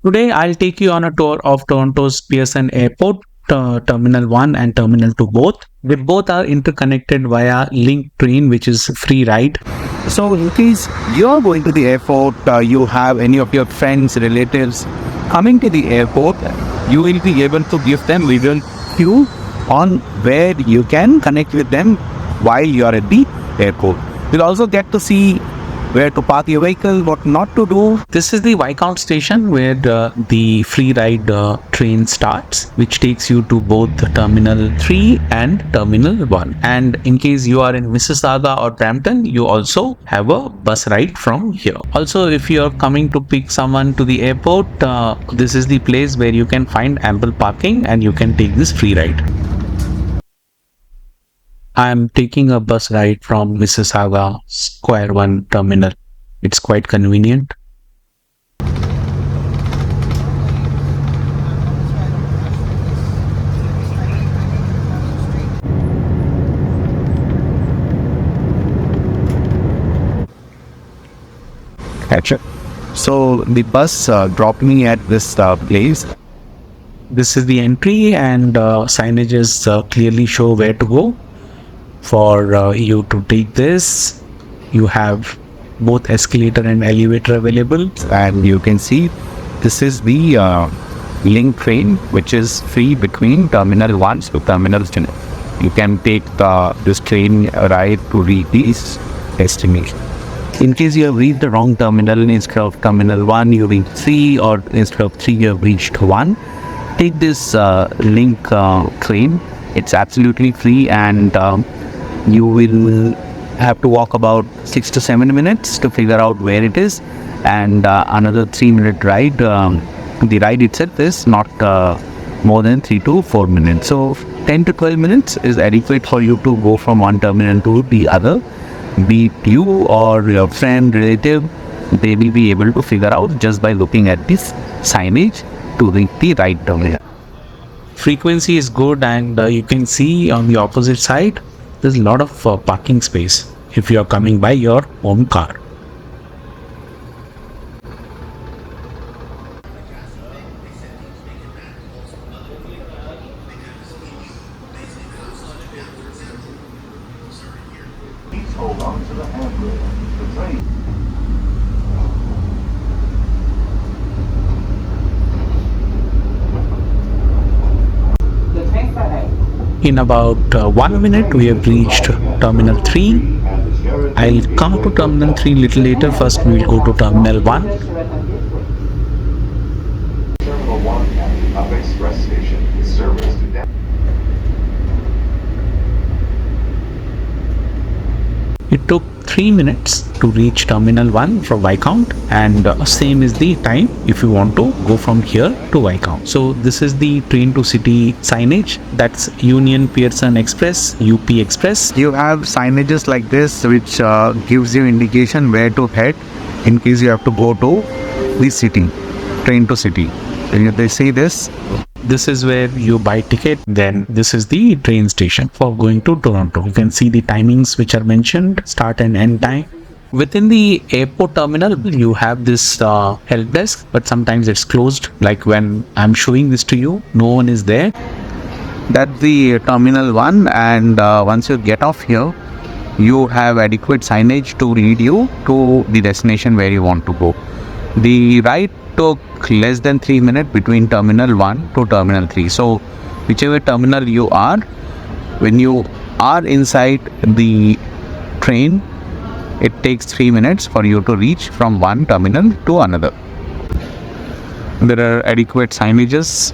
Today, I'll take you on a tour of Toronto's Pearson Airport, Terminal 1 and Terminal 2 both. They both are interconnected via Link train, which is free ride. So in case you're going to the airport, you have any of your friends, relatives coming to the airport, you will be able to give them visual cue on where you can connect with them while you're at the airport. You'll also get to see where to park your vehicle, what not to do. This is the Viscount station where the free ride train starts, which takes you to both Terminal 3 and Terminal 1. And in case you are in Mississauga or Brampton, you also have a bus ride from here. Also, if you are coming to pick someone to the airport, this is the place where you can find ample parking and you can take this free ride. I am taking a bus ride from Mississauga Square 1 terminal. It's quite convenient. Gotcha. So the bus dropped me at this place. This is the entry and signages clearly show where to go. For you to take this, you have both escalator and elevator available. And you can see this is the Link train, which is free between Terminal 1 to Terminal 2. You can take this train ride to reach this destination. In case you have reached the wrong terminal, instead of Terminal 1 you reach 3, or instead of 3 you have reached 1, take this Link train. It's absolutely free, and you will have to walk about 6 to 7 minutes to figure out where it is, and another 3-minute ride. The ride itself is not more than 3 to 4 minutes. So 10 to 12 minutes is adequate for you to go from one terminal to the other. Be it you or your friend, relative, they will be able to figure out just by looking at this signage to reach the right terminal. Frequency is good, and you can see on the opposite side there's a lot of parking space if you are coming by your own car. Please hold on to the handrail. The train. In about 1 minute, we have reached Terminal 3. I'll come to Terminal 3 little later. First, we will go to Terminal 1. Terminal 1 of express station is serviced to down. It took 3 minutes to reach Terminal 1 from Viscount, and same is the time if you want to go from here to Viscount. So this is the train to city signage. That's Union Pearson Express, UP Express. You have signages like this, which gives you indication where to head in case you have to go to the city, train to city. They say this. This is where you buy ticket. Then this is the train station for going to Toronto. You can see the timings which are mentioned, start and end time. Within the airport terminal, you have this help desk, but sometimes it's closed. Like when I'm showing this to you, no one is there. That's the Terminal 1, and once you get off here, you have adequate signage to lead you to the destination where you want to go. The ride took less than 3 minutes between Terminal 1 to Terminal 3. So whichever terminal you are, when you are inside the train, it takes 3 minutes for you to reach from one terminal to another. There are adequate signages.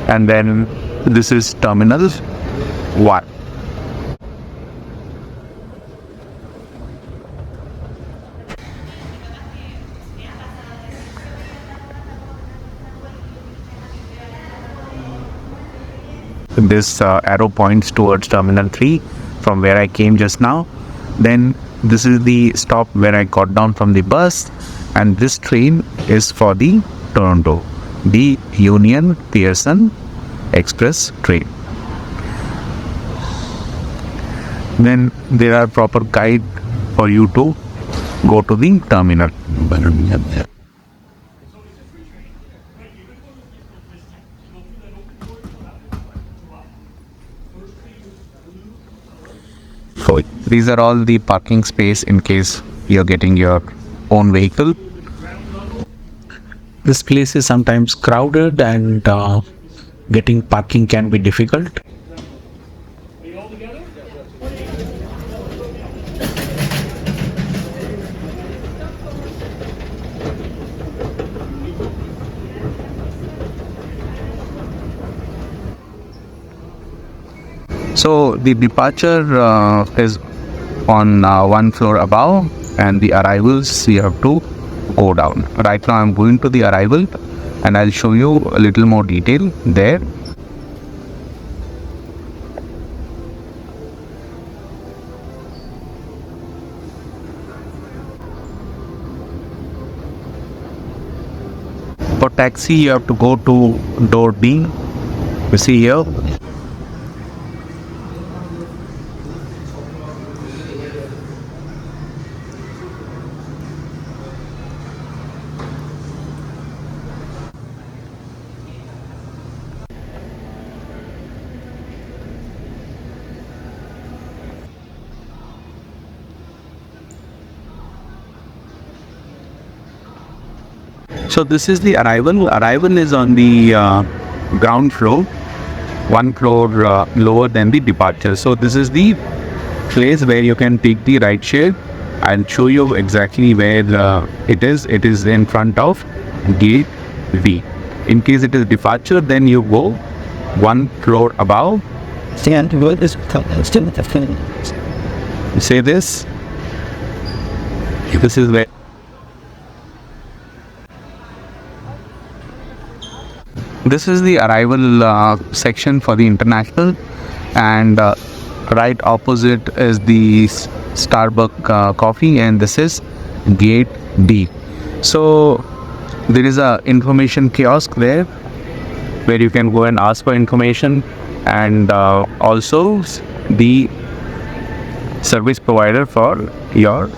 And then this is Terminal 1. This arrow points towards Terminal 3 from where I came just now. Then this is the stop where I got down from the bus, and this train is for the Toronto, the Union Pearson Express train. Then there are proper guide for you to go to the terminal. So these are all the parking space in case you're getting your own vehicle. This place is sometimes crowded and getting parking can be difficult. So the departure is on one floor above, and the arrivals you have to go down. Right now I'm going to the arrival and I'll show you a little more detail there. For taxi you have to go to door D. You see here. So this is the arrival. Arrival is on the ground floor, one floor lower than the departure. So this is the place where you can take the rideshare. I'll show you exactly where it is. It is in front of gate V. In case it is departure, then you go one floor above. You say this. This is where. This is the arrival section for the international, and right opposite is the Starbucks coffee, and this is gate D. So there is a information kiosk there where you can go and ask for information, and also the service provider for your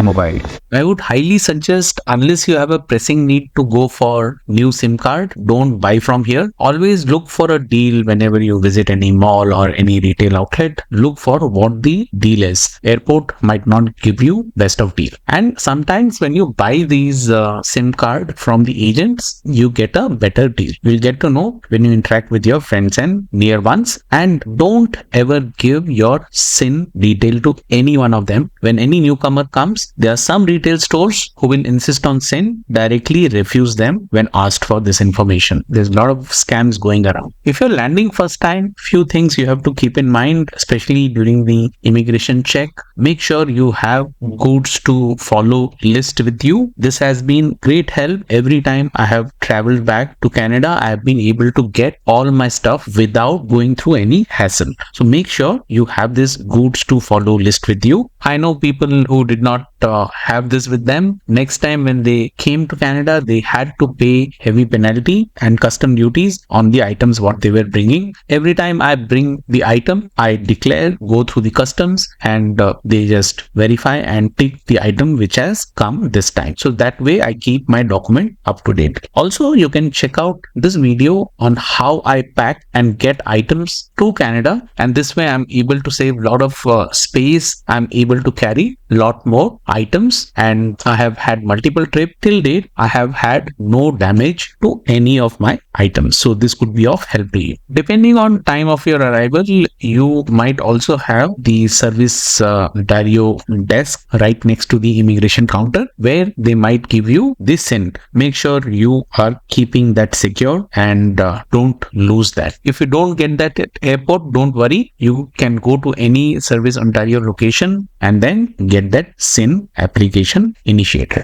mobile. I would highly suggest, unless you have a pressing need to go for new SIM card, don't buy from here. Always look for a deal whenever you visit any mall or any retail outlet. Look for what the deal is. Airport might not give you best of deal. And sometimes when you buy these SIM card from the agents, you get a better deal. You'll get to know when you interact with your friends and near ones. And don't ever give your SIM detail to any one of them. When any newcomer comes, there are some retail stores who will insist on SIN, directly refuse them when asked for this information. There's a lot of scams going around. If you're landing first time, few things you have to keep in mind, especially during the immigration check. Make sure you have goods to follow list with you. This has been great help. Every time I have traveled back to Canada, I have been able to get all my stuff without going through any hassle. So make sure you have this goods to follow list with you. I know people who did not have this with them. Next time when they came to Canada, they had to pay heavy penalty and custom duties on the items what they were bringing. Every time I bring the item, I declare, go through the customs, and they just verify and tick the item which has come this time. So that way I keep my document up to date. Also, you can check out this video on how I pack and get items to Canada, and this way I'm able to save a lot of space. I'm able to carry a lot more items, and I have had multiple trips. Till date, I have had no damage to any of my items. So this could be of help to you. Depending on time of your arrival, you might also have the service Ontario desk right next to the immigration counter, where they might give you this SIN. Make sure you are keeping that secure and don't lose that. If you don't get that at airport, don't worry. You can go to any Service Ontario location and then get that SIN application initiated.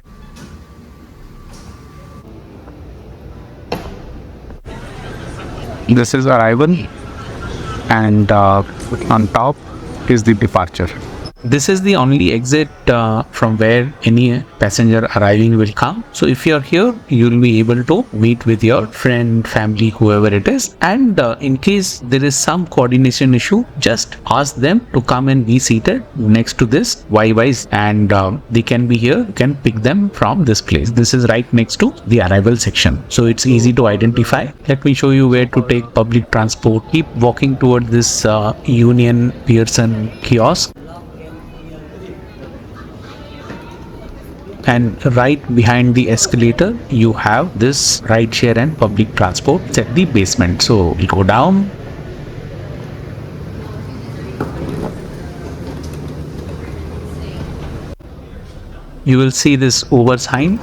This is arrival, and on top is the departure. This is the only exit from where any passenger arriving will come. So if you're here, you'll be able to meet with your friend, family, whoever it is. And in case there is some coordination issue, just ask them to come and be seated next to this Y-wise, and they can be here. You can pick them from this place. This is right next to the arrival section, so it's easy to identify. Let me show you where to take public transport. Keep walking toward this Union Pearson kiosk, and right behind the escalator you have this rideshare and public transport. It's at the basement, so we go down. You will see this over sign,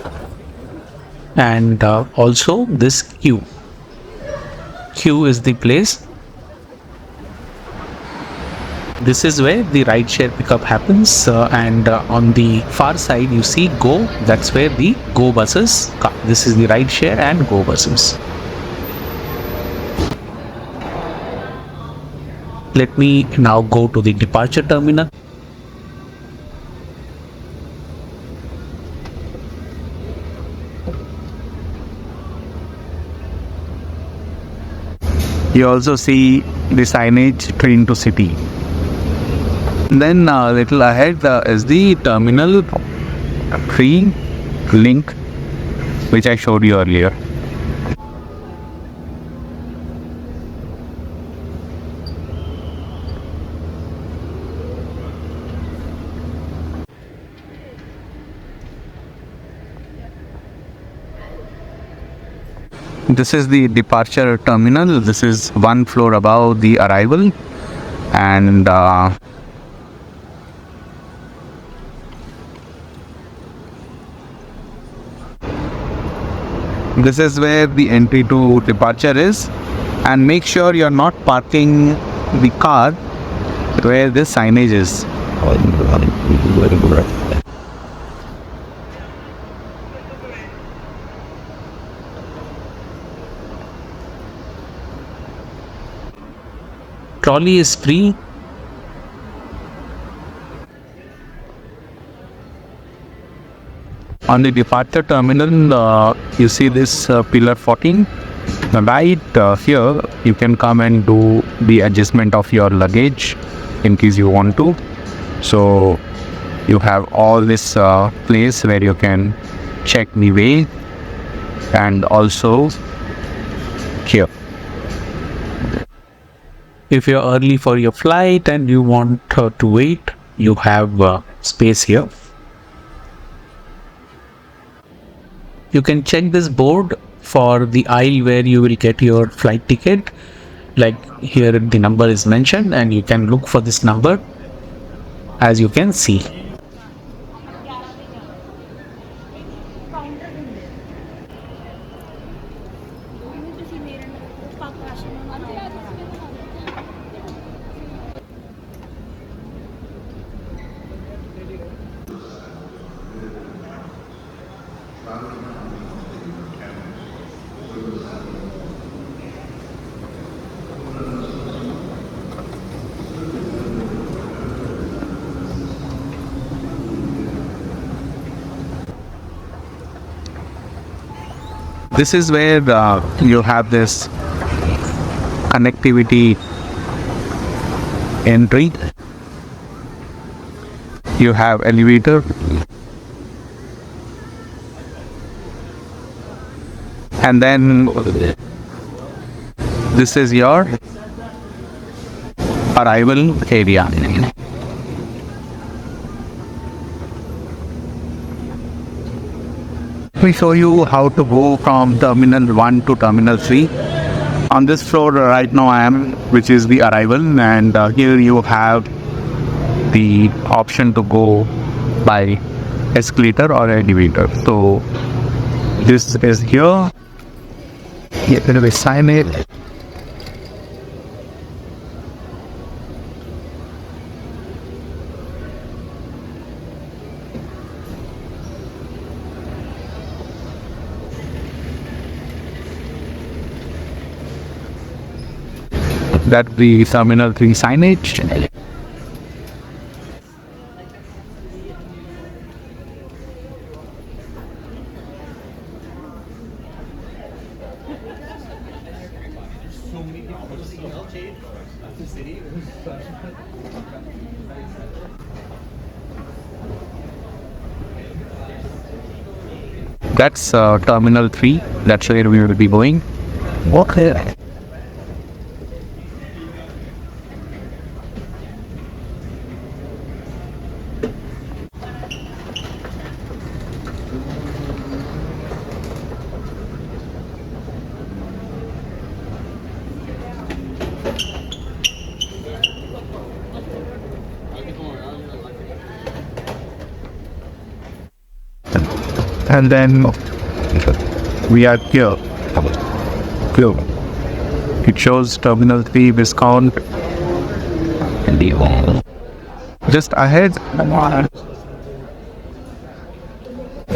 and also this queue. Queue is the place. This is where the rideshare pickup happens, and on the far side you see Go. That's where the Go buses come. This is the rideshare and Go buses. Let me now go to the departure terminal. You also see the signage train to city. Then a little ahead is the terminal 3 link, which I showed you earlier. This is the departure terminal. This is one floor above the arrival, and this is where the entry to departure is. And make sure you're not parking the car where this signage is. Trolley is free. On the departure terminal, you see this pillar 14. Right here, you can come and do the adjustment of your luggage in case you want to. So you have all this place where you can check the way, and also here. If you're early for your flight and you want to wait, you have space here. You can check this board for the aisle where you will get your flight ticket. Like here the number is mentioned, and you can look for this number, as you can see. This is where you have this connectivity entry. You have elevator, and then this is your arrival area. Let me show you how to go from terminal 1 to terminal 3. On this floor right now I am, which is the arrival, and here you have the option to go by escalator or elevator. So this is here. Here will be signage. That the terminal 3 signage. That's Terminal 3. That's where we will be going. Okay. And then we are here. Here. It shows Terminal 3 Viscount. Just ahead,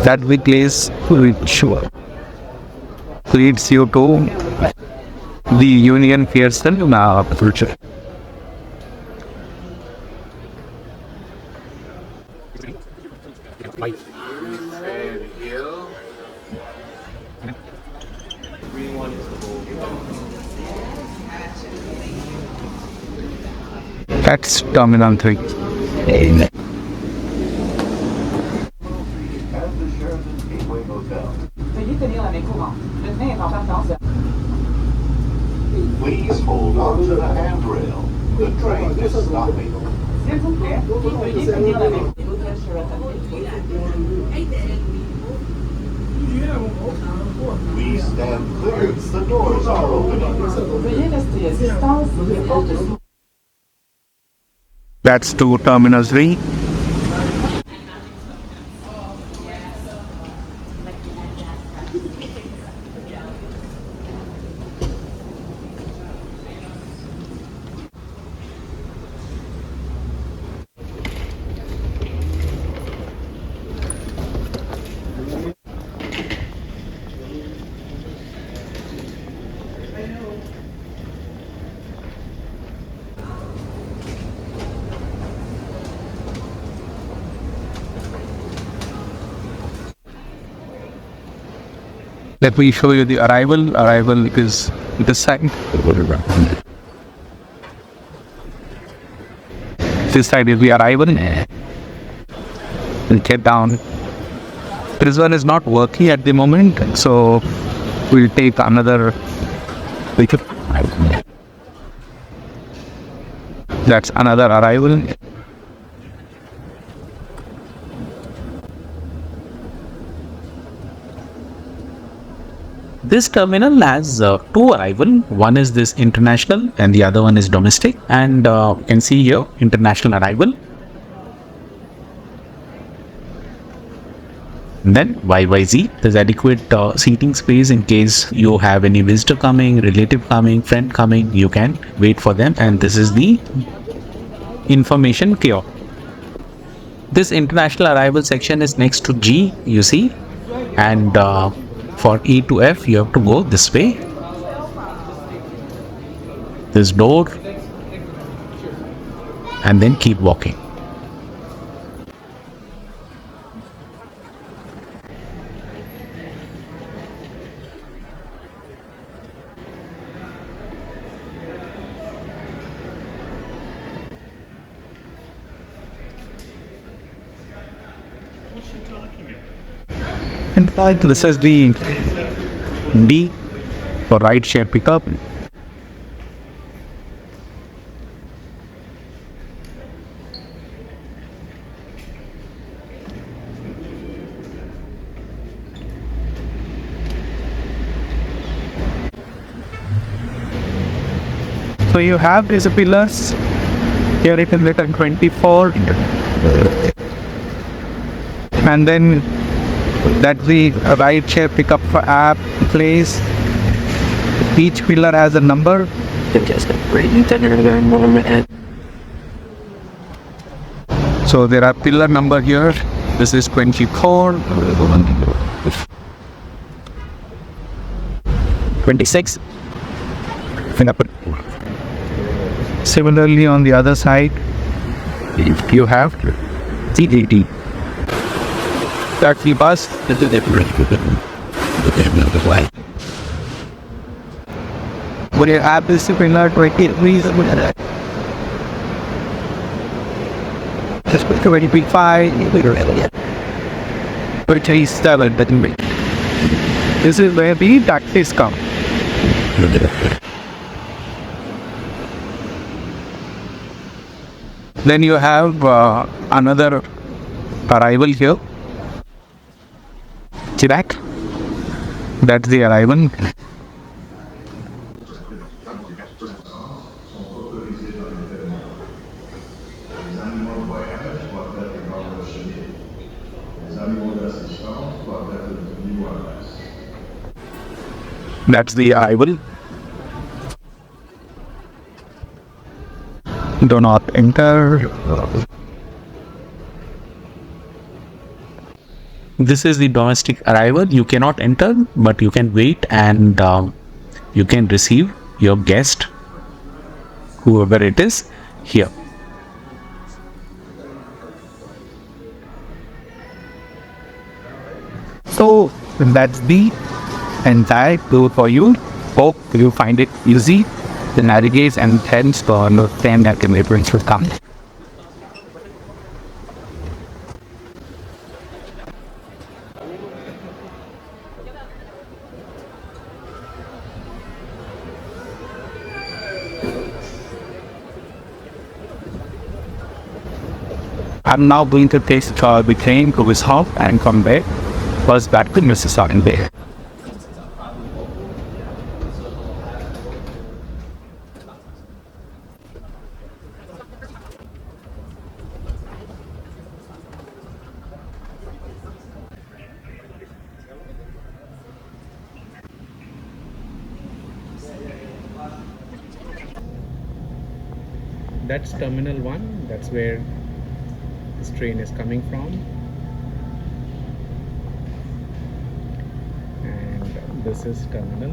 that big place which leads you to the Union Pearson future. That's Terminal 3. At the Sheraton Gateway Hotel. Please hold on to the handrail. The train is stopping. Please stand clear. The doors are opening. That's to Terminal 3. Let me show you the arrival. Arrival is this side. This side is the arrival. We'll get down. This one is not working at the moment, so we'll take another. That's another arrival. This terminal has two arrival. One is this international and the other one is domestic. And you can see here international arrival. And then YYZ, there's adequate seating space in case you have any visitor coming, relative coming, friend coming, you can wait for them. And this is the information kiosk. This international arrival section is next to G, you see, and for E to F you have to go this way, this door, and then keep walking. In fact, this is the D for rideshare pickup. So you have these pillars. Here it is written 24, and then that's the rideshare pickup app place. Each pillar has a number. So there are pillar number here. This is 24, 26. Similarly, on the other side, you have C80. That's the bus. Would you have this similar 23? Just put 25, 27, that will be. This is where the taxis come. Then you have another arrival here. Chirac. That's the arrival. That's the arrival. Do not enter. This is the domestic arrival. You cannot enter, but you can wait and you can receive your guest, whoever it is, here. So that's the entire tour for you. Hope you find it easy to navigate and hence to understand that the migrants will come. I'm now going to take the train to Viscount and come back. First back to Mississauga Bay. That's Terminal 1. That's where this train is coming from. And this is Terminal